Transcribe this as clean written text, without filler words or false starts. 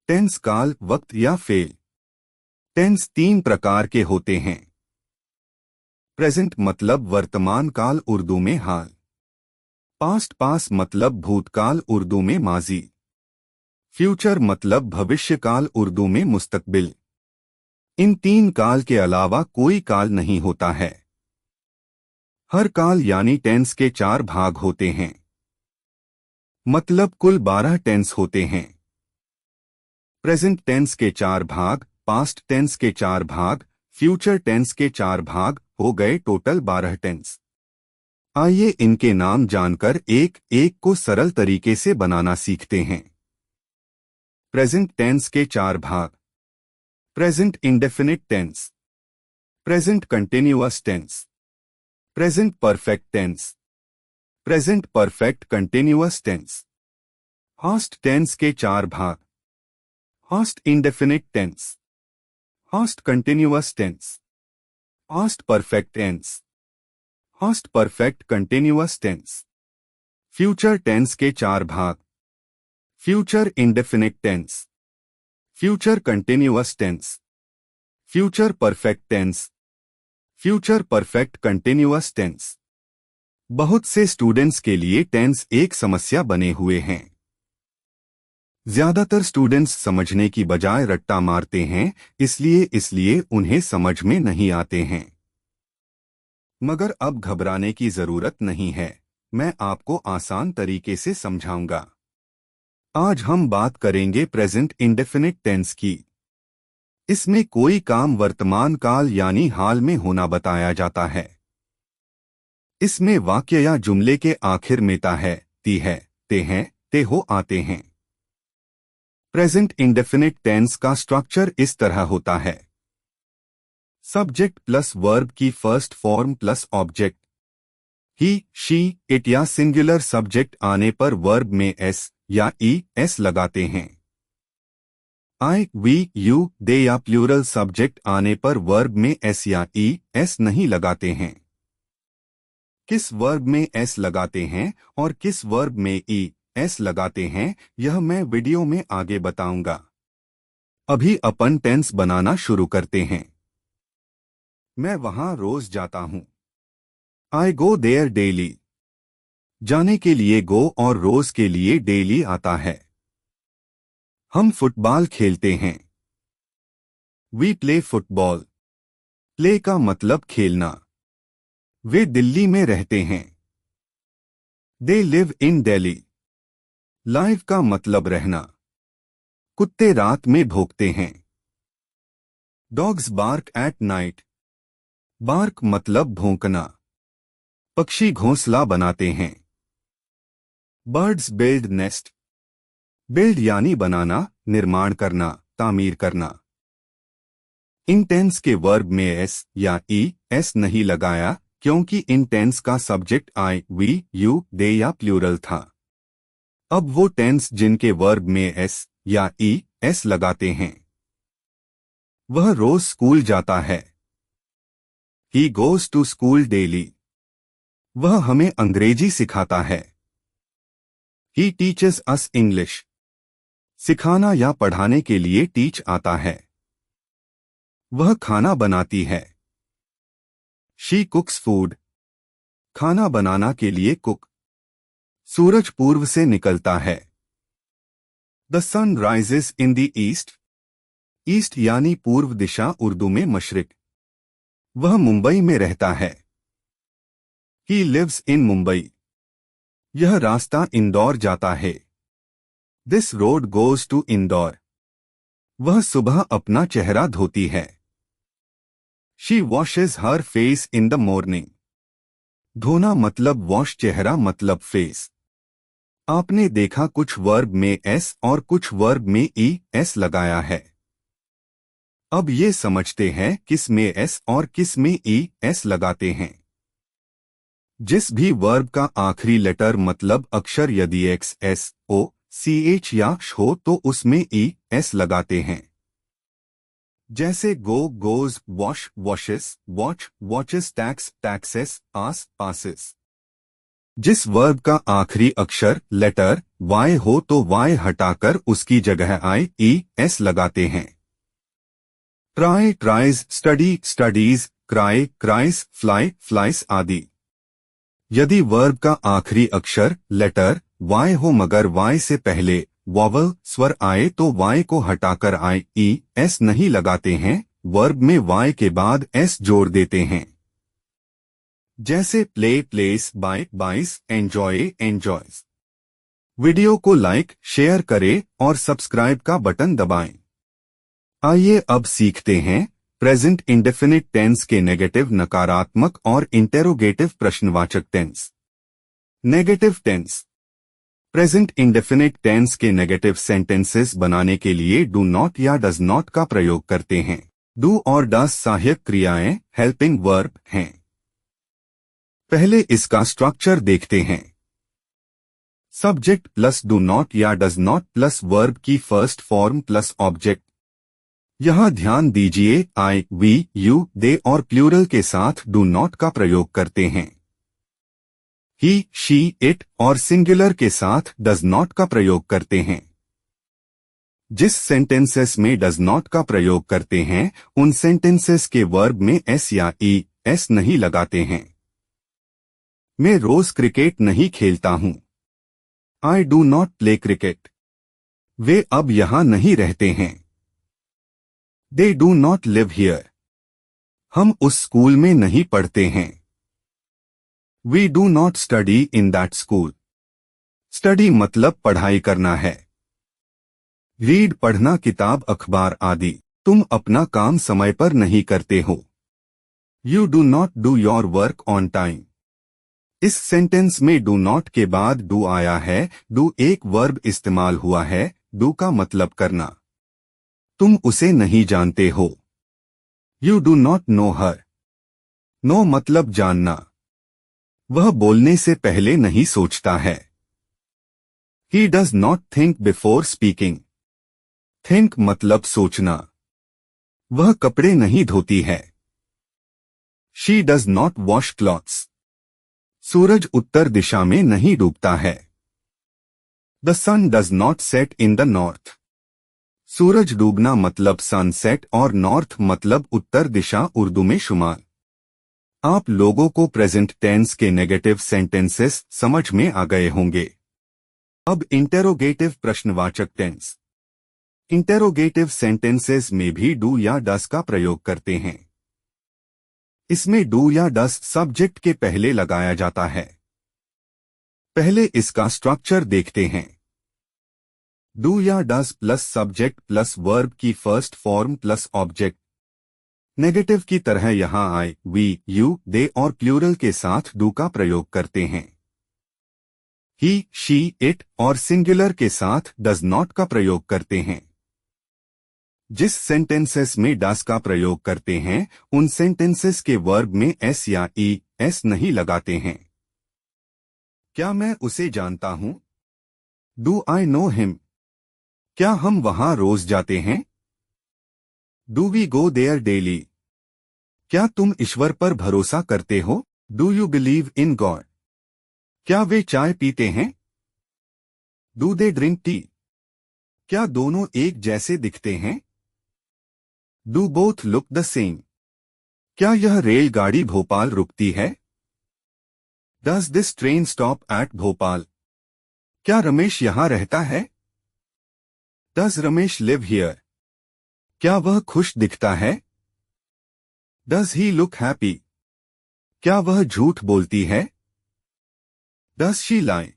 Tense काल, वक्त या फेल। टेंस तीन प्रकार के होते हैं। प्रेजेंट मतलब वर्तमान काल, उर्दू में हाल। पास्ट पास मतलब भूतकाल, उर्दू में माजी। फ्यूचर मतलब भविष्य काल, उर्दू में मुस्तकबिल। इन तीन काल के अलावा कोई काल नहीं होता है। हर काल यानी टेंस के 4 भाग होते हैं, मतलब कुल 12 टेंस होते हैं। प्रेजेंट टेंस के 4 भाग, पास्ट टेंस के 4 भाग, फ्यूचर टेंस के 4 भाग, हो गए टोटल 12 टेंस। आइए इनके नाम जानकर एक एक को सरल तरीके से बनाना सीखते हैं। प्रेजेंट टेंस के 4 भाग। Present indefinite tense, present continuous tense, present perfect tense, present perfect continuous tense. Past tense के 4 भाग। Past indefinite tense, past continuous tense, past perfect tense, past perfect continuous tense. Future tense के 4 भाग। Future indefinite tense, future continuous tense, future perfect tense, future perfect continuous tense. बहुत से students के लिए tense एक समस्या बने हुए हैं। ज्यादातर स्टूडेंट्स समझने की बजाय रट्टा मारते हैं, इसलिए उन्हें समझ में नहीं आते हैं। मगर अब घबराने की जरूरत नहीं है, मैं आपको आसान तरीके से समझाऊंगा। आज हम बात करेंगे प्रेजेंट इंडेफिनिट टेंस की। इसमें कोई काम वर्तमान काल यानी हाल में होना बताया जाता है। इसमें वाक्य या जुमले के आखिर में ता है, ती है, ते हैं, ते हो आते हैं। प्रेजेंट इंडेफिनिट टेंस का स्ट्रक्चर इस तरह होता है। सब्जेक्ट प्लस वर्ब की first form plus object. He, she, it या सिंगुलर सब्जेक्ट आने पर वर्ब में एस या ई एस लगाते हैं। आई, वी, यू, दे या प्लूरल सब्जेक्ट आने पर वर्ब में एस या ई एस नहीं लगाते हैं। किस वर्ब में एस लगाते हैं और किस वर्ब में ई एस लगाते हैं, यह मैं वीडियो में आगे बताऊंगा। अभी अपन टेंस बनाना शुरू करते हैं। मैं वहां रोज जाता हूं। आई गो देयर डेली। जाने के लिए गो और रोज के लिए डेली आता है। हम फुटबॉल खेलते हैं। We play football. प्ले का मतलब खेलना। वे दिल्ली में रहते हैं। They live in Delhi. Live का मतलब रहना। कुत्ते रात में भौंकते हैं। Dogs bark at night. Bark मतलब भौंकना। पक्षी घोंसला बनाते हैं। Birds build nest. बिल्ड यानी बनाना, निर्माण करना, तामीर करना। इन टेंस के वर्ब में एस या ई एस नहीं लगाया, क्योंकि इन टेंस का सब्जेक्ट आई, वी, यू, दे या प्लूरल था। अब वो टेंस जिनके वर्ब में एस या ई एस लगाते हैं। वह रोज स्कूल जाता है। He goes to school daily. वह हमें अंग्रेजी सिखाता है। He teaches us English. सिखाना या पढ़ाने के लिए टीच आता है। वह खाना बनाती है। She कुक्स food. खाना बनाना के लिए कुक। सूरज पूर्व से निकलता है। The sun rises in the east. East यानी पूर्व दिशा, उर्दू में मशरिक। वह मुंबई में रहता है। He lives in Mumbai. यह रास्ता इंदौर जाता है। This road goes to Indore. वह सुबह अपना चेहरा धोती है। She washes her face in the morning. धोना मतलब वॉश, चेहरा मतलब फेस। आपने देखा कुछ वर्ब में एस और कुछ वर्ब में ई एस लगाया है। अब ये समझते हैं किस में एस और किस में ई एस लगाते हैं। जिस भी वर्ब का आखिरी लेटर मतलब अक्षर यदि एक्स, एस, ओ, सी एच या श हो तो उसमें ई एस लगाते हैं। जैसे go, goes, wash, washes, watch, watches, tax, taxes, आस, पासेस। जिस वर्ब का आखिरी अक्षर लेटर वाई हो तो वाई हटाकर उसकी जगह आई ई एस लगाते हैं। Try tries, study studies, cry cries, fly flies आदि। यदि वर्ब का आखिरी अक्षर लेटर वाई हो मगर वाई से पहले वॉवल स्वर आए तो वाई को हटाकर आई ई एस नहीं लगाते हैं, वर्ब में वाई के बाद एस जोड़ देते हैं। जैसे प्ले प्लेस, बाय बाइस, एंजॉय एंजॉयज। वीडियो को लाइक शेयर करें और सब्सक्राइब का बटन दबाएं। आइए अब सीखते हैं प्रेजेंट इंडेफिनिट टेंस के नेगेटिव नकारात्मक और इंटेरोगेटिव प्रश्नवाचक टेंस। Negative tense. Present indefinite tense के नेगेटिव सेंटेंसेस बनाने के लिए डू नॉट या डज नॉट का प्रयोग करते हैं। डू और डज सहायक क्रियाएं हेल्पिंग वर्ब हैं। पहले इसका स्ट्रक्चर देखते हैं। सब्जेक्ट प्लस डू नॉट या डज नॉट प्लस वर्ब की फर्स्ट फॉर्म प्लस ऑब्जेक्ट। यहां ध्यान दीजिए आई, वी, यू, दे और प्लूरल के साथ डू नॉट का प्रयोग करते हैं। ही, शी, इट और सिंगुलर के साथ डज नॉट का प्रयोग करते हैं। जिस सेंटेंसेस में डज नॉट का प्रयोग करते हैं उन सेंटेंसेस के वर्ब में एस या ई एस नहीं लगाते हैं। मैं रोज क्रिकेट नहीं खेलता हूं। I do not play cricket. वे अब यहां नहीं रहते हैं। They do not live here. हम उस स्कूल में नहीं पढ़ते हैं। We do not study in that school. Study मतलब पढ़ाई करना है। रीड पढ़ना, किताब, अखबार आदि। तुम अपना काम समय पर नहीं करते हो। You do not do your work on time. इस सेंटेंस में डू नॉट के बाद डू आया है। डू एक वर्ब इस्तेमाल हुआ है। डू का मतलब करना। तुम उसे नहीं जानते हो। You do not know her. Know मतलब जानना। वह बोलने से पहले नहीं सोचता है। He does not think before speaking. Think मतलब सोचना। वह कपड़े नहीं धोती है। She does not wash clothes. सूरज उत्तर दिशा में नहीं डूबता है। The sun does not set in the north. सूरज डूबना मतलब सनसेट और नॉर्थ मतलब उत्तर दिशा उर्दू में शुमार। आप लोगों को प्रेजेंट टेंस के नेगेटिव सेंटेंसेस समझ में आ गए होंगे। अब इंटेरोगेटिव प्रश्नवाचक टेंस। इंटेरोगेटिव सेंटेंसेस में भी डू या डस का प्रयोग करते हैं। इसमें डू या डस सब्जेक्ट के पहले लगाया जाता है। पहले इसका स्ट्रक्चर देखते हैं। डू या डस प्लस सब्जेक्ट प्लस वर्ब की first form plus object. Negative की तरह यहां आई, वी, यू, दे और प्लूरल के साथ डू का प्रयोग करते हैं। ही, शी, इट और सिंगुलर के साथ डज नॉट का प्रयोग करते हैं। जिस सेंटेंसेस में डस का प्रयोग करते हैं उन सेंटेंसेस के वर्ब में एस या ई एस नहीं लगाते हैं। क्या मैं उसे जानता हूं? Do I know him. क्या हम वहां रोज जाते हैं? Do we go there daily. क्या तुम ईश्वर पर भरोसा करते हो? Do you believe in God. क्या वे चाय पीते हैं? Do they drink tea. क्या दोनों एक जैसे दिखते हैं? Do both look the same. क्या यह रेलगाड़ी भोपाल रुकती है? Does this train stop at Bhopal. क्या रमेश यहां रहता है? Does Ramesh live here. क्या वह खुश दिखता है? Does he look happy. क्या वह झूठ बोलती है? Does she lie.